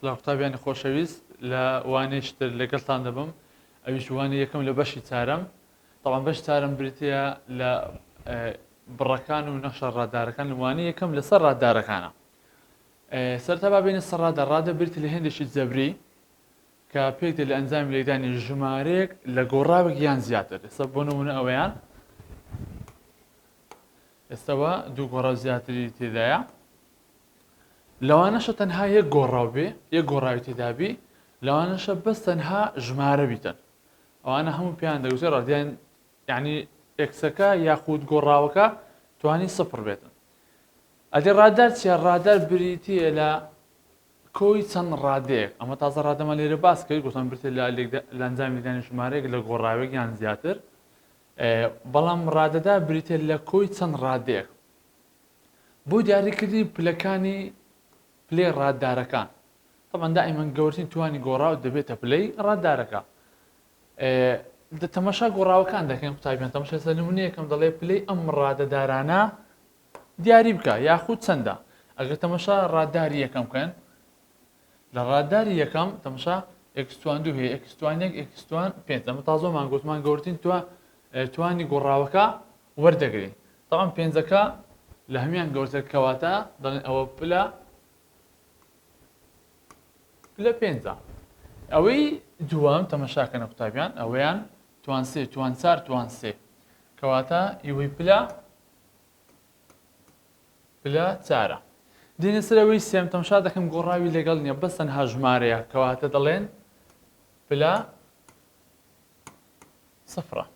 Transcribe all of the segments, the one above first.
سلااو قوتابیانی خۆشەویست لە وانەیەشتر لەگەڵتان دەبم ئەویش وانەی یەکەم لە بەشی چارەم طبعا بەش چارەم بریتە لە بڕەکان و نەخشە ڕاددارەکان وانەی یەکەم لەسەر ڕاددارەکانە سەرەتا بابینە سەر ڕادە بریتە لە هێندێکی جەبری کە پێک لە ئەنجامی لێدانی ژمارەیەک لە گۆڕاوێک یان زیاتر ئێستا بۆ نمونە ئەوەیان ئێستاوە دوو گۆڕاو زیاتری تێدایە لەوانەشە تەنها یەک گۆڕاو بێ یەک گۆڕاوی تێدابی لەوانەشە بەس تەنها ژمارە بیتن ئەوانە هەموو پێیان دەگوتێت ڕادیان یعنی ئێکسەکە یاخود گۆڕاوەکە توانی سفر بێتن ئەدی ڕاددار چیە ڕاددار بریتە لە کۆی چەند ڕادەیەک ئەمە تازە ڕادەمە لێرە باس کرد گوتم بێت لە ئەنجامی لێدانی ژمارەیەک لە گۆڕاوێک یان زیاتر بەڵام ڕادەدا بریتە لە کۆی چەند ڕادەیەک بۆ دیاریکردنی پلەکانی پلەی ڕاددارەکان طبعا دائما گەورەترین توانی گۆڕاو دەبێتە پلەی ڕاددارەکە تەماشا گۆڕاوەکان دەکەین قوتابیان تەماشا نمونەیەکەم دەڵێ پلەی ئەم ڕادەدارانە دیاری بکە یاخود چەندە ئەگەر تەماشا ڕادداری یەکەم بکەن لە ڕادداری یەکەم تەماشا ئێکستوان دوو هەیە ئێکستوان یەک ئێکستوان پێنج ئەمە تازۆمان گوتمان گەورەترین توانی گۆڕاوەکە وەردەگرین طبعا پێنجەکە لە هەمیان گەورەتر کەواتە دەڵێن ئەوە پلە پێنجە ئەوەی دووەم تەماشاکەنە قوتابیان ئەوەیان توان سێ توان چار توان سێ کەواتە ئیوەی پلە چارە دێنە سەر ئەوەی سێم تەماشا دەکەم گۆڕاوی لەگەڵ نییە بەس تەنها ژمارەیە کەواتە دەڵێن پلە سفرە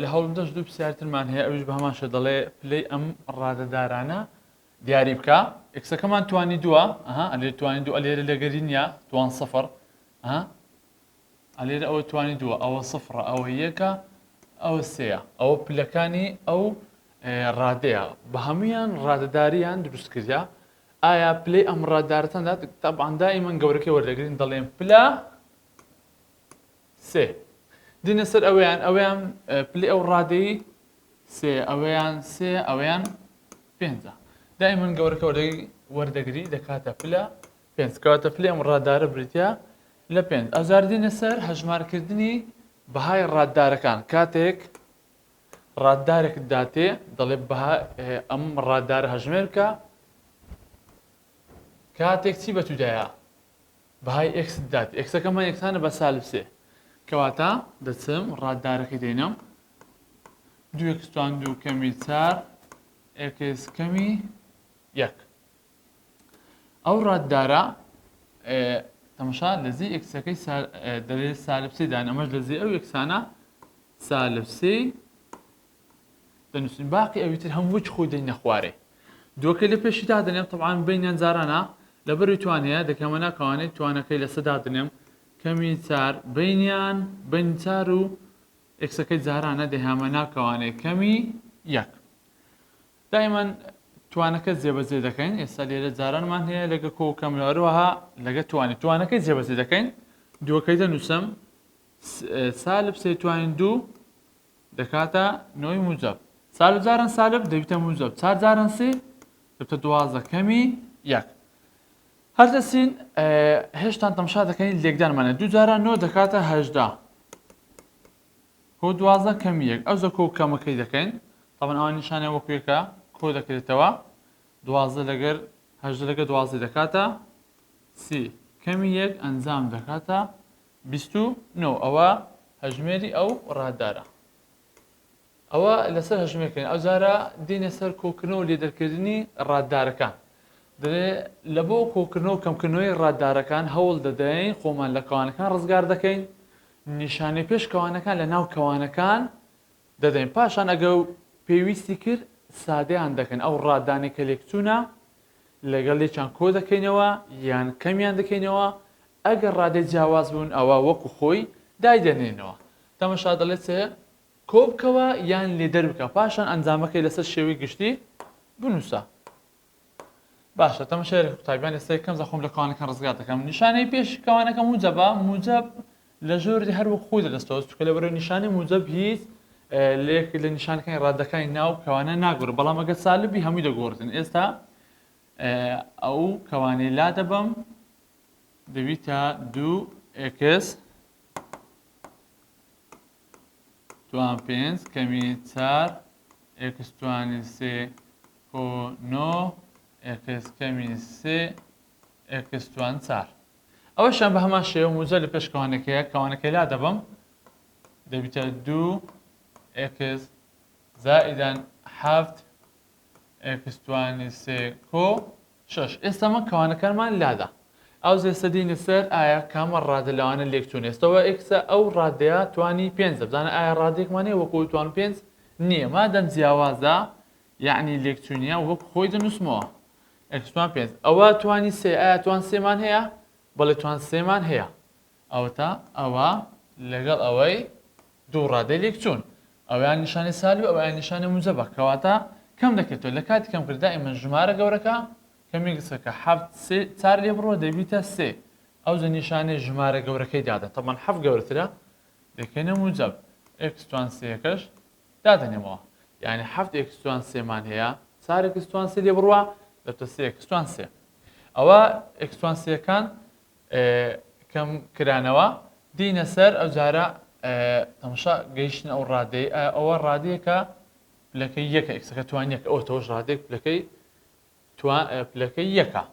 لە هەوڵدەش دوو پرسیارترمان هەیە ئەویش بە هەماشە دەڵێ پلەی ئەم ڕادەدارانە دیاری بکە ئێکسەکەمان توانی دووە ئەلێ توانی دوو ئەلێرە لەگەری نیە توان سفر ئەلێرە ئەوە توانی دووە ئەوە سفرە ئەوە یەکە ئەوە سەیە ئەوە پلەکانی ئەو ڕادەیە بە هەمویان ڕادەداریان دروست کردیا ئایا پلەی ئەم ڕاددارەتەندا تەبعاً دائیمەن گەورەکەی وەردەگرین دەڵێن پلە سێ دینە سەر ئەوەیان پلەی ئەو ڕادەی سێ ئەوەیان سێ ئەوەیان پێنجە دائما گەورەکە وەردەگری دەکاتە پلە پێنج کەواتە پلەی ئەم ڕاددارە بریتە لە پێنج ئەزاردینە سەر هەژمارکردنی بەهای ڕاددارەکان کاتێک ڕاددارێک داتێ دەڵێ ئەم ڕاددارە هەژمێر بکە کاتێک چی بەتودایە بەهای ئێکس داتی ئێکسەکەمان یەکسانە بە سالب سێ کەواتە دەچم ڕاددارەکەی دێنم دوو ئێکستوان دوو کەمی چار ئێکس کەمی یەک ئەو ڕاددارە تەماشا لەزی ئێکسەکەی دەڵێت سالب سێ دان ئەمەش لەزی ئەو یەکسانە سالب سێ دەنووسین باقی ئەویتر هەموو خۆی دەینە خوارێ دووەکەی لە پێشی دادنێم طبعاً بینیان جارانە لەبەروی توانەیە دەکەمە ناکەوانێت توانەکەی لەسەر دادنێم کەمی چار بینیان بین چار و ئێکسەکەی جارانە دەهامە ناکەوانێت کەمی یەک دائما توانەکە جێبەجێ دەکەین ئێستا لێرە جارانمان هەیە لەگە کۆ و کەملەوەروەها لەگە توانەکەی جێبەجێ دەکەین دووەکەی دەنووسم سالب سێ توانین دوو دەکاتە نۆی موجب سالب جاران سالب دەبیتە موجب چار جاران سێ دەبتە دوازدە کەمی یەک هەردەچین هێشتان تەماشا دەکەین لێکدانمانە دوو جاران نۆ دەکاتە هەژدا کۆ دوازدە کەمی یەک ئەو کۆ و کەمەکەی دەکەین طبعاً ئەوان نیشانە وەکوێکە کۆ دەکرێتەوە دوازدە لەگەر هەژدە لەگە دوازدە دەکاتە سی کەمی یەک ئەنجام دەکاتە بیست و نۆ ئەوە هەژمێری ئەو ڕاددارە ئەوە لەسەر هەژمێرکردن ئەو جارە دێنە سەر کۆکردنەوە لێدەرکردنی ڕاددارەکان دەڵێ لە بۆ کۆکردنەوە و کەمکردنەوەی ڕاددارەکان هەوڵ دەدەین خۆمان لە کەوانەکان ڕزگار دەکەین نیشانەی پێش کەوانەکان لە ناو کەوانەکان دەدەین پاشان ئەگە پێویستی کرد سادەیان دەکەن ئەو ڕاددانی کە لێکچوونە لەگەڵ لێکیان کۆ دەکەینەوە یان کەمیان دەکەینەوە ئەگەر ڕادەی جیاواز بوون ئەوە وەکو خۆی دایدەنێنەوە تەماشا دەڵێت کۆ بکەوە یان لێدەر بکە پاشان ئەنجامەکەی لەسەر شێوەی گشتی بنووسە باشە تەماشای قوتابیان ئێستا یەکەم زەخۆم لە کەوانەکان ڕزگار دەکەم نیشانەی پێش کەوانەکە موجەبە موجەب لە ژۆری هەر وەک خۆی دەدەستەوە چونکە لەبەرەوەی نیشانەی موجەب هیچ لە نیشانەکانی ڕادەکانی ناو کەوانە ناگۆڕێت بەڵام ئەگەر سالبی هەمووی دەگۆڕێتن ئێستا ئەو کەوانەی لا دەبم دەبیتە 2x توان 5 کەمی 4 x توانی 3 کۆ 9 x کەمی 3 x توان 4 ئەوەشان بە هەمان شێوە موزە لە پێش کەوانەکەی لا دەبم دەبیتە 2x زائداً 7 x توانی 3 کۆ 6 ئێستا من کەوانەکانمان لادا ئەو زێستە دینە سەر ئایا کامە ڕادە لەوانە لێکچوون ئێستەوە ئێکسە ئەو ڕادەیە توانی 5 بزانە ئایا ڕادێکمانەیە وەکو توان 5 نییە مادەم جیاوازە یعنی لێکچوونیە وەک خۆی دەنووسمەوە x توان 5 ئەوە توانی 3 ئایا توان 3مان هەیە بەڵێ توان 3مان هەیە ئەوە لەگەڵ ئەوەی دوو ڕادەی لێکچوون ئەویان نیشانی سالب ئەویان نیشانی موجەبە کەواتە کەم دەکرێتەوە لە کاتی کەم کرد دائیمەن ژمارە گەورەکە کەمی گسەکە 4 لێ بڕۆ دەبیتە 3 ئەو زە نیشانەی ژمارە گەورەکەی دادا تەمان 7 گەورەترە دەکەینە موجەب x توان 3کەش دادەنێمەوە یعنی 7 x توان 3مان هەیە 4 x توان 3 لێ بڕوە دەبتە 3 x توان 3 ئەوە x توان 3کان کەم کرانەوە دینە سەر ئەو جارە تەماشا گەیشتن ئەو ڕادەی ئەوە ڕادەیەکە پلەکەی یەکە ئێکسەکە توانیەکە ئەوە تۆش ڕادێک پلەکەی یەکە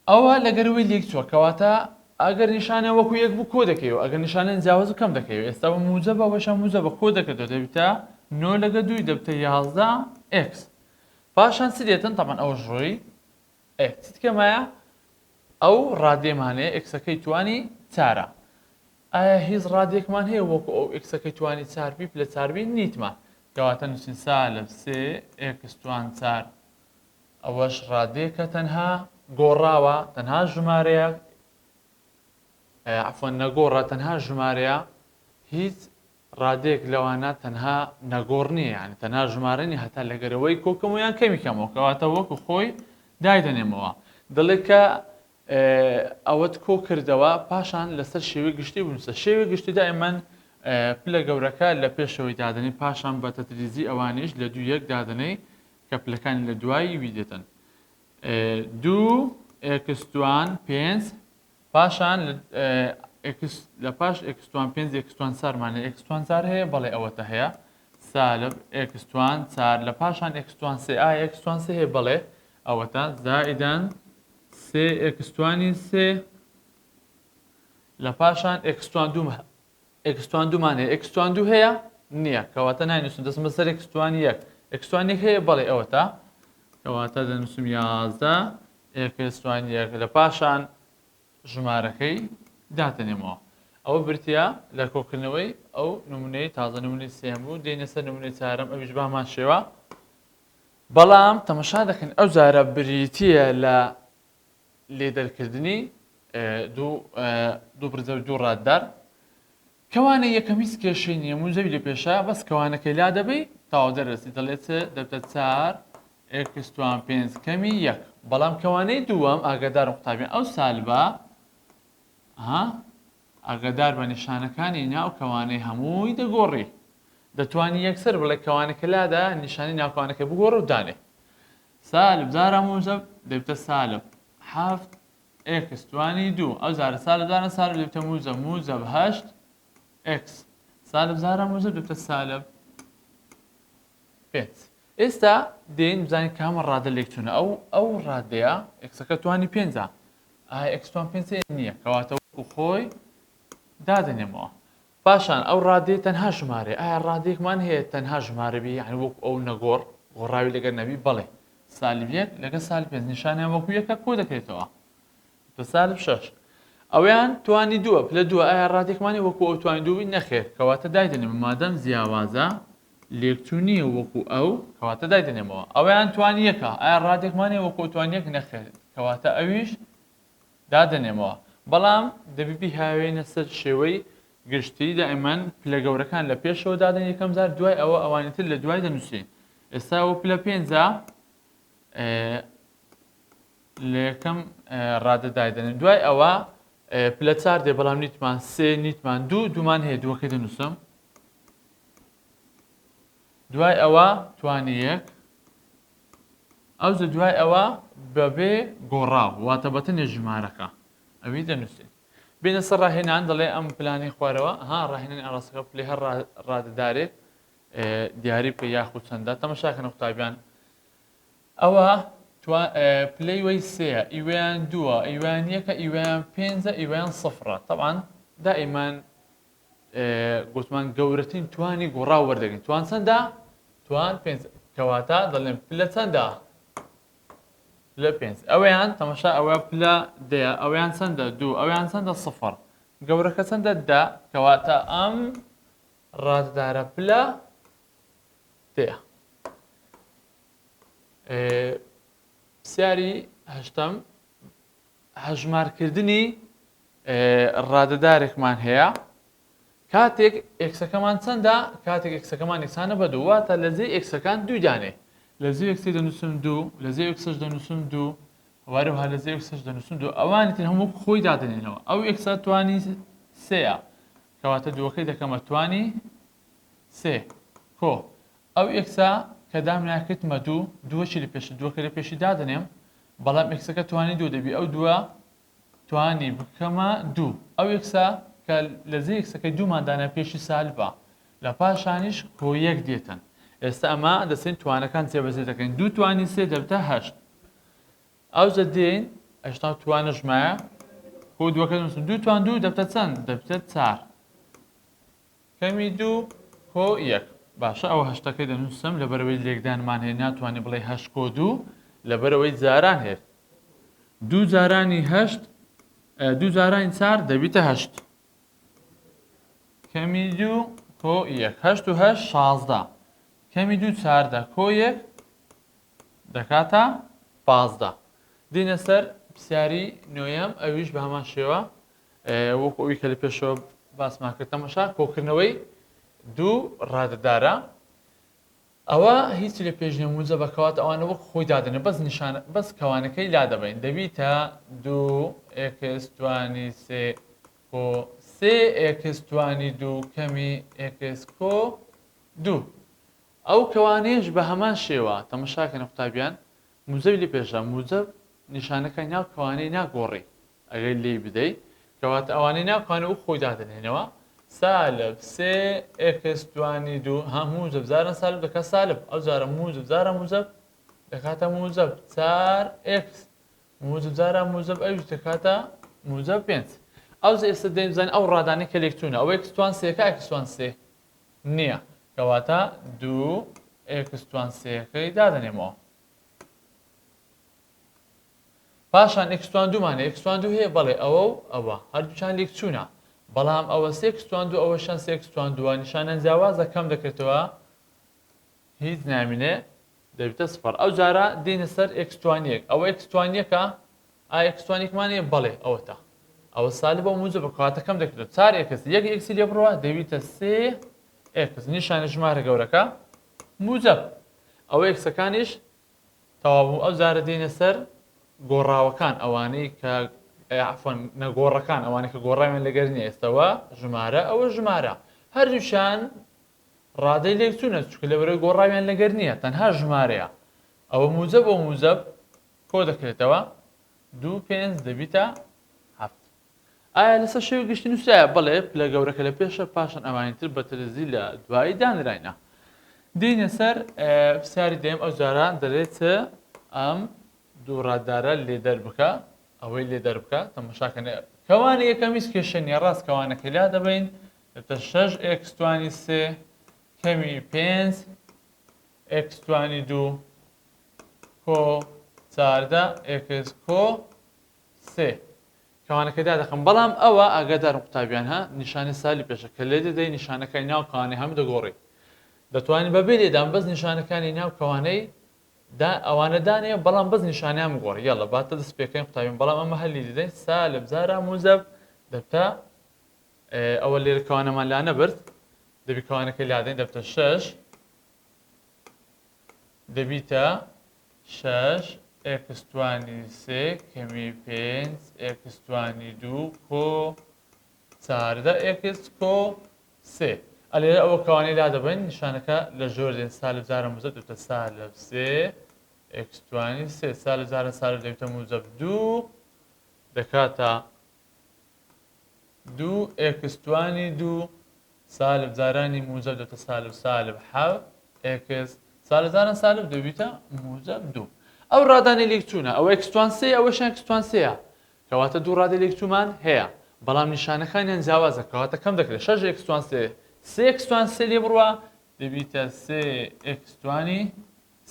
ئەوە لەگەرەوەی لێک چووە کەواتە ئەگەر نیشانە وەکو یەک بوو کۆ دەکەیەوە ئەگەر نیشانەن جیاواز و کەم دەکەوێت ئێستا بە موجەبە بەشە موجەبە کۆ دەکەێتەوە دەبیتە 9 لەگە 2 دەبتە 11 x پاشان چ دێتن تەمان ئەوەش ڕۆی چیت کەمایە ئەو ڕادێمانەیە ئێکسەکەی توانی 4 ئایا هیچ ڕادێکمان هەیە وەکو ئەو ئێکسەکەی توانی 4 لە 4 نیتمان کەواتە نووسین سالب 3 x توان 4 ئەوەش ڕادێکە تەنها گۆڕاوە تەنها ژمارەیە عفوان نەگۆڕە تەنها ژمارەیە هیچ ڕادێک لەوانە تەنها نەگۆڕنیە یعنی تەنها ژمارەنی هەتا لەگەرەوەی کۆکەمەوەیان کەمی کەمەوە کەواتە وەکو خۆی دایدەنێمەوە دڵێت کە ئەوەت کۆ کردەوە پاشان لەسەر شێوەی گشتی بنووسە شێوەی گشتی دائیمەن پلە گەورەکە لە پێشەوەی دادنی پاشان بە تەدریجی ئەوانش لە 2 دادنەی کە پلەکانی لە دوایی وی دێتن 2 x توان 5 پاشان لە پاش x توان 5 x توان 4مانە x توان 4 هەیە بەڵێ ئەوەتە هەیە سالب x توان 4 لە پاشان x توان 3 ئایا x توان 3 هەیە بەڵێ ئەوەتە زائداً 3 x توانی 3 لە پاشان x توان 2مان هەیە x توان 2 هەیە نییە کەواتە ناینووسم دەستم بەسەر x توانی 1 x توانی 1 هەیە بەڵێ ئەوەتە کەواتە دەنووسم 11 x توانی 1 لە پاشان ژمارەکەی داتەنێمەوە ئەوە برتیا لە کۆکردنەوەی ئەو نمونەی تازە نمونەی سێم بوو دێنە سەر نمونەی چارەم ئەویش بامان شێوە بەڵام تەماشا دەکەن ئەو جارە بریتیە لە لێدەرکردنی دوو برجە و دوو ڕاددار کەوانە یەکەمیز کێشەی نییە موزەوی لە پێشە بەس کەوانەکەی لا دەبی تاوا دەرەسی دەڵێت دەبتە 4 x توان 5 کەمی 1 بەڵام کەوانەی دووەم ئاگادار قوتابیان ئەو سالبە ئاگادار بە نیشانەکانی ناو کەوانەی هەمووی دەگۆڕی دەتوانی یەکسەر بڵێ کەوانەکە لادا نیشانی ناوکەوانەکە بگۆڕ و دانێ سالب زارە موزەب دەبتە سالب 7 x توانی 2 ئەو زارە سالب زارە سالب دەبتە موزەب 8 x سالب زارە موزەب دەبتە سالب 5 ئێستا دێن بزانین کامە ڕادە لێکچوونە ئەو ڕادەیە ئەکسەکە توانی 5 ئایا x توان 5 نییە کەواتە وەکو خۆی دادەنێمەوە پاشان ئەو ڕادەیە تەنها ژمارە ئایا ڕادێکمان هەیە تەنها ژمارەبی یعنی وەکو ئەو نەگۆڕ گۆڕاوی لەگەر نەبی بەڵێ سالب 1 لەگە سالب 5 نیشانیان وەکو یەکە کۆ دەکرێتەوە بە سالب 6 ئەویان توانی دووە پلە دووە ئایا ڕادێکمانی وەکو ئەو توانی دووی نەخێر کەواتە دایدەنێمە مادەم جیاوازە لێکچوونیە وەکو ئەو کەواتە دایدەنێمەوە ئەویان توانی یەکە ئایا ڕادێکمانی وەکو توانیەک نەخێر کەواتە ئەویش دادەنێمەوە بەڵام دەبیبی هاوێنە سەر شێوەی گشتی دائیمەن پلە گەورەکان لە پێشەوە دادەن یەکەم زار دوای ئەوە ئەوانێتر لە دوای دەنووسین ئێستا ئەوە پلە 5 لە یەکەم ڕادە دایدەنێن دوای ئەوە پلە 4 دێ بەڵام نیتمان 3 نیتمان 2 دوومان هەیە دووەکەی دەنووسم دوای ئەوە توانی 1 ئەو دوای ئەوە بەبێ گۆڕاو واتە بەتەنێ ژمارەکە ئەوی دەنووسین بینە سەر ڕاهێنان دەڵێ ئەم پلانی خوارەوە ها ڕاهێنانی ئاڕاستەکە پلێ هەر ڕادەدارێک دیاری بکە یاخود چەندە تەماشاکەن قوتابیان ئەوە پلەی وەی سەیە ئیویان دووە ئیوان یەکە ئیویان پێنجە ئیویان سەفرە طبعاً دائیمان گوتمان گەورەترین توانی گۆڕاو وەردەگرین توان چەندە توان پێنج کەواتە دەڵێن پلە چەندە پلە پێنج ئەوەیان تەماشا ئەوە پلە دەیە ئەویان چەندە دوو ئەویان چەندە سەفر گەورەکە چەندە دا کەواتە ئەم ڕاددارە پلە دەیە پرسیاری هەشتم هەژمارکردنی ڕادەدارێکمان هەیە کاتێک ئێکسەکەمان چەندە کاتێک ئێکسەکەمان یەکسانە بە دوو واتە لەجێ ئێکسەکان دوودانێ لەجێ ئێکسی دەنووسم دوو لەجێ ئێکسەش دەنووسم دوو وارەوها لەجێ ئێکسەش دەنووسم دوو ئەوانی تر هەموو خۆی دادنێنەوە ئەو ئێکسە توانی سەیە کەواتە دووەکەی دەکەمە توانی سێ کۆ ئەو ئێکسە کە دامناکردمە دووەشی لە پێش دووەکە لە پێشی دادنێم بەڵام ئێکسەکە توانی دوو دەبی ئەو دووە توانی بکەمە دوو ئەو ئێکسە کە لەجێ ئێکسەکەی دووماندانە پێشی سالبە لە پاشانیش کۆ یەک دێتن ئێستا ئەمە دەچین توانەکان جێبەجێ دەکەین دوو توانی سێ دەبتە هەشت ئەو جە دێن هەشتا توانە ژمایە کۆ دووەکە دەنووسن دوو توان دوو دەبتە چەند دەبتە چار کەمی دوو کۆ یەک باشە ئەوە هەشتەکەی دەنووسم لەبەرەوەی لێکدانمان هەیە ناتوانێت بڵێ هەشت کۆ دوو لەبەرەوەی جاران هەیە دوو جارانی هەشت دوو جارانی چار دەبیتە هەشت کەمی دوو کۆ یەک هەشت و هەشت شازدە کەمی دوو چاردە کۆ یەک دەکاتە پازدە دینە سەر پرسیاری نوێیەم ئەویش بە هەمان شێوە وەکو ئەوی کە لە پێشەوە باسمان کرد تەماشا کۆکردنەوەی دوو ڕادەدارە ئەوە هیچ لە پێشنیە موزە بەکەوات ئەوانە وەک خۆی دادنە بەس نیشانە بەس کەوانەکەی لا دەبین دەبیتە دوو ئێکس توانی سێ کۆ سێ ئێکس توانی دوو کەمی ئێکس کۆ دوو ئەو کەوانەیەش بە هەمان شێوە تەماشاکەنە قوتابیان موزەوی لێ پێشە موزە نیشانەکەی ناو کەوانەی ناگۆڕی ئەگەر لێی بدەیت کەواتە ئەوانەی ناوکانە و خۆی دادنێنەوە سالب سێ ئێکس توانی دوو هەموو زەبزارە سالب دەکە سالب ئەو جارە موزب زارە موزب دەکاتە موزب چار ئێکس موزب زارە موزب ئەوش دەکاتە موزب پێنج ئەو ئێستا دەیمزانین ئەو ڕادانەی کە لێکچوونە ئەو ئێکس توان سێەکە ئێکس توان سێ نییە کەواتە دوو ئێکس توان سێەکەی دادەنێمەوە پاشان ئێکستوان دوومانە ئێکستوان دوو هەیە بەڵێ ئەوە و ئەوە هەردووچان لێکچوونە بەڵام ئەوە سێکستوان دوو ئەوەشان سێکستوان دووە نیشانە جیاوازە کەم دەکرێتەوە هیچ نامینێ دەبێتە سفەر ئەو جارە دێنە سەر ئێکستوانیەک ئەوە ئێکستوانیەکە ئێکستوانێکمانەیە بەڵێ ئەوەتە ئەوە سالبە و موزە بەکاتە کەم دەکرێت چار ئێکس یەک ئێکسی لێ بڕوە دەبیتە سێ ئێکس نیشانە ژمارە گەورەکە موزە ئەوە ئێکسەکانیش تەواو ئەو جارە دێنە سەر گۆڕاوەکان ئەوانەی کە عفوان نەگۆڕەکان ئەوانەی کە گۆڕاویان لەگەر نیە ئێستەوە ژمارە ئەوە ژمارە هەردووشان ڕادەی لێکچوونە چونکە لەبەرەوەی گۆڕاویان لەگەر نییە تەنها ژمارەیە ئەوە موزەب بۆ موزەب کۆ دەکرێتەوە دوو پێنج دەبیتە هەفت ئایا لەسەر شێوی گشتی نووسایە بەڵێ پلە گەورەکە لە پێشە پاشان ئەوانیتر بە تەرزی لە دوایی دانراینە دێنە سەر پرسیاری دێم ئەو جاران دەرێت ئەم دوو ڕاددارە لێ دەربکە ئەوەی لێ دەربکە تەماشاکەن کەوانە یەکەمیش کێشەنیە ڕاست کەوانەکەی لا دەبین دەبتە شەش ئێکس توانی سێ کەمی پێنج ئێکس توانی دوو کۆ چاردە ئێکس کۆ سێ کەوانەکەی دا دەخەم بەڵام ئەوە ئاگادار قوتابیان ها نیشانی سالی پێشە کە لێ دەدەی نیشانەکەی ناو کەوانەی هەموو دەگۆڕی دەتوانین بەبێ لێدان بەس نیشانەکانی ناو کەوانەی ئەوانە دانێ بەڵام بەس نیشانیان گۆڕ یاڵە باتە دەست پێکەین قوتابیان بەڵام ئەمە هەلی دەدەین سالب زارە موزەب دەبتە ئەوە لێرە کەوانەمان لا نەبرد دەبی کەوانەکەی لادەین دەبتە شەش دەبیتە شەش ئێکس توانی سێ کەمی پێنج ئێکس توانی دوو کۆ چاردە ئێکس کۆ سێ ئەلێرە ئەوە کەوانەی لا دەبین نیشانەکە لە ژۆر دێن سالب زارە موزەب دەبتە سالب سێ x تواني سێ سالب زارە سالب دەبێتە موجب 2 دەکاتە 2 x توانی 2 سالب زارانی موجب دەبێتە سالب سالب 7 x سالب زاران سالب دەبێتە موجب 2 ئەو ڕادانی لێک چوونە ئەوە x توان سێ ئەوەشیان x توان سێیە کەواتە دوو ڕادی لێک چوومان هەیە بەڵام نیشانەکانیان جیاوازە کەواتە کەم دەکرێت 6 x توان سێ 3 x توان سێ لێ بڕوە دەبێتە 3 x توانی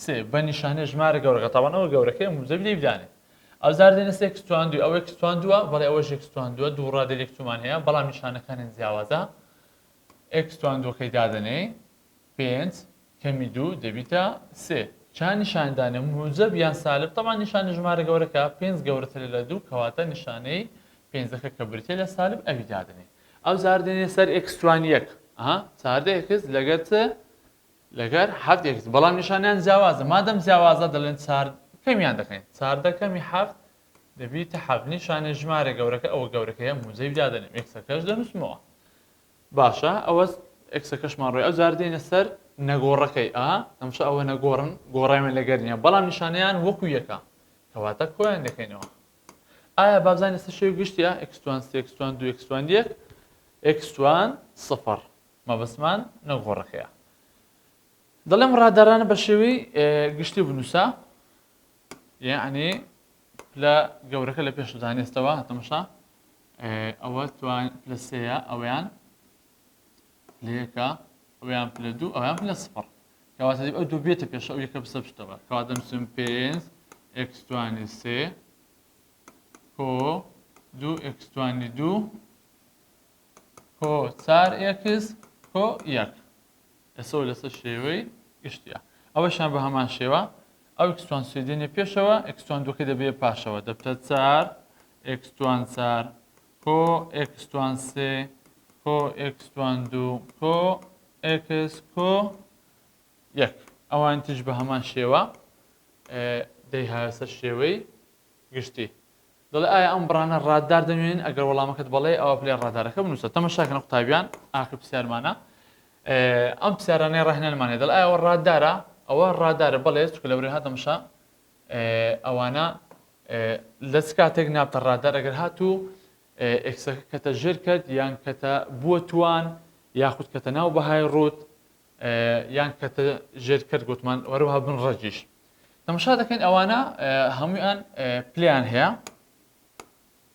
سێ بە نیشانە ژمارە گەورەکە تاوانەوە گەورەکەی موجب لێ بدانێت ئەو زاردێنە 3 x توان 2 ئەوە x توان 2 بەڵێ ئەوەش x توان 2 دوو ڕادی لێک چوومان هەیە بەڵام نیشانەکانیان جیاوازە x توان 2 کەی دادەنێ 5 کەمی 2 دەبێتە 3 چند نیشاندانە موجب یان سالب طبعا نیشانە ژمارە گەورەکە 5 گەورەتر لە 2 کەواتە نیشانەی 5ەکە کە بریتە لە سالب ئەوی دادنێ ئەو زاردێنێ سەر x توان 1 چاردە x لەگەر لەگەر 7 x بەڵام نیشانیان جیاوازە مادەم جیاوازە دەڵێن چارد کەمیان دەکەین چاردە کەمی 7 دەبێتە 7 نیشانە ژمارە گەورەکە ئەوە گەورەکەیە موجب دادنێ xەکەش دەنووسمەوە باشە ئەوە xەکەشمان ڕۆی ئەو زاردێنە سەر نەگۆڕەکەی ئەمشە ئەوە نەگۆڕن گۆڕایمە لەگەر نییە بەڵام نیشانەیان وەکو یەکە کەواتە کۆیان دەکەینەوە ئایا بابزانانی سەر شێوی گشتیە x توان 3 x توان 2 x توان 1 x توان 0 مەبەستمان نەگۆڕەکەیە دەڵێم ڕادارانە بە شێوەی گشتی بنووسە یعنی لە گەورەکە لە پێش دانێستەوە هەتەمەشا ئەوە توان پلە سێیە ئەویان لەیەکە ئەویان پلە 2 ئەویان پلە 0 کەواتە ئەو دوو بێتە پێش ئەو یەکە بسە پشتەوە کەواتە نووسم 5 x توانی 3 کۆ 2 x توانی 2 کۆ 4 x کۆ 1 ئێستا لەسەر شێوەی گشتیە ئەوەشان بە هەمان شێوە ئەو x توان 3 دێنێ پێشەوە x توان 2 کە دەبێت پاشەوە دەبتە 4 x توان 4 کۆ x توان 3 کۆ x توان 2 کۆ x کۆ 1 ئەوان تیش بە هەمان شێوە دەیهایە سەر شێوەی گشتی دەڵێ ئایا ئەم بڕانە ڕاددار دەمێنین ئەگەر وەڵامەکەت بەڵێ ئەوە پلێ ڕادارەکە بنووسە تەماشاکەن قوتابیان ئاخر پرسیارمانە ئەم پرسیارانەی ڕاهێنانمانێ دەڵێ ئایا ئەوە ڕاددارە ئەوە ڕاددارە بەڵێ چونکە لەورەی هاتەمەشا ئەوانە لە چ کاتێک نابتە ڕاددار ئەگەر هاتوو ئێکسەکە کەتە ژێر کرد یان کەتە بووە توان یاخود کەتە ناو بەهای ڕوت یان کەتە ژێر کرد گوتمان وەروها بن ڕەجیش تەماشا دەکەین ئەوانە هەموویان پلیان هەیە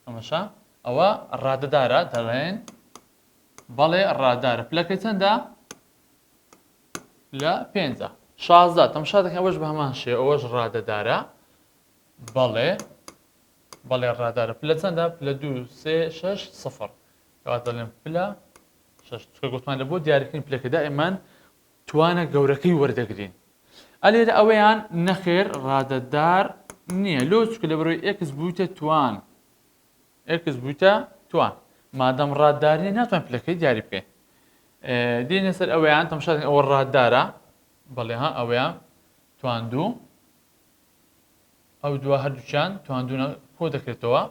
تەماشا ئەوە ڕاددارە دەڵێن بەڵێ ڕاددارە پلەکەی چەندە لە 5 16 تەماشا دەکەین ئەوەش بە هەمان شێوە ئەوەش ڕاددارە بەڵێ ڕاددارە پلە چەندە پلە 2 3 6 0 کەواتە دەڵێن پلە 6 چکە گوتمان لە بۆ دیاریکردنی پلەکەدا ئێمان توانە گەورەکەی وەردەگرین ئەلێرە ئەوەیان نەخێر ڕاددار نییە لۆ چکە لە بەرەوەی x بوویتە توان x بوویتە توان مادەم ڕادداری ناتوان پلەکەی دیاری بکەین دێنە سەر ئەوەیان تەماشا دەکەین ئەوە ڕاددارە بەڵێ ئەوەیان توان 2 ئەو دووە هەردووچیان توان 2 کۆ دەکرێتەوە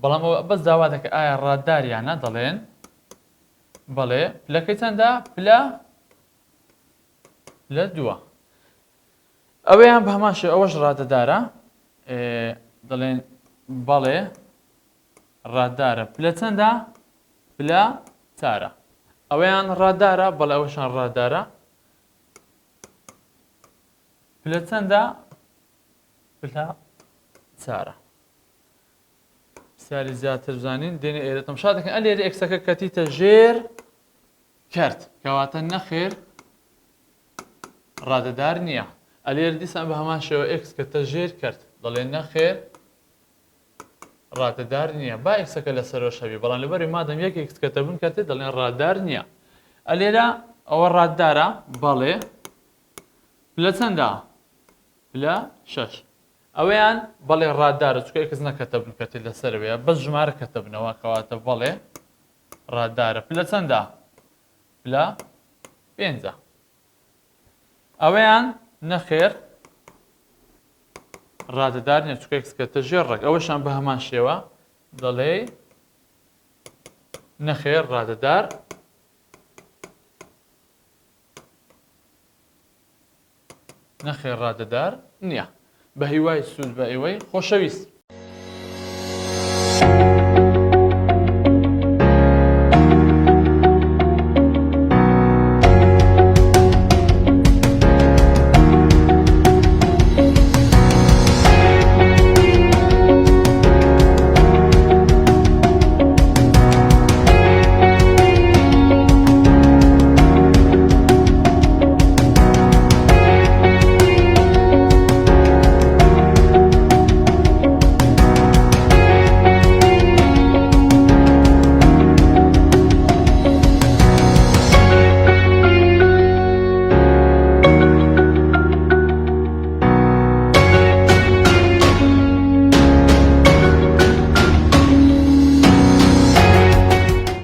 بەڵام ئەوە بەس داوا دەکە ئایا ڕادداریانە دەڵێن بەڵێ پلەکەی چەندە پلە لە 2 ئەوەیان بە هەمان شێوە ئەوەش ڕاددارە دەڵێن بەڵێ ڕاددارە پلە چەندە پلە 4 ئەوەیان ڕاددارە بەڵێ ئەوەشان ڕاددارە پلە چەندە پلە 4 پرسیاری زیاتر بزانین دێنێ ئێرە تەماشا دەکەن ئەلێرە ئێکسەکە کەتیتە ژێر کرد کەواتە نەخێر ڕاددار نییە ئەلێرە دیسان بە هەمان شێوە x کەتە ژێر کرد دەڵێن نەخێر ڕاددار نییە با ئێکسەکە لەسەرەوە شەوی بەڵام لەبەری مادەم یەک x کەتە بن کەتێ دەڵێن ڕاددار نییە ئەلێرە ئەوە ڕاددارە بەڵێ پلە چەندە پلە 6 ئەوەیان بەڵێ ڕاددارە چکە کەس نەکەتە بن کەتێ لەسەرەوەیە بەس ژمارە کەتە بنەوە کەواتە بەڵێ ڕاددارە پلە چەندە پلە 5 ئەوەیان نەخێر ڕاددار نیە چکە x کەتە ژێر ڕێک ئەوەشان بە هەمان شێوە دەڵێ نەخێر ڕاددار نەخێر ڕاددار نییە بە هیوای سوود بە ئێوەی خۆشەویست.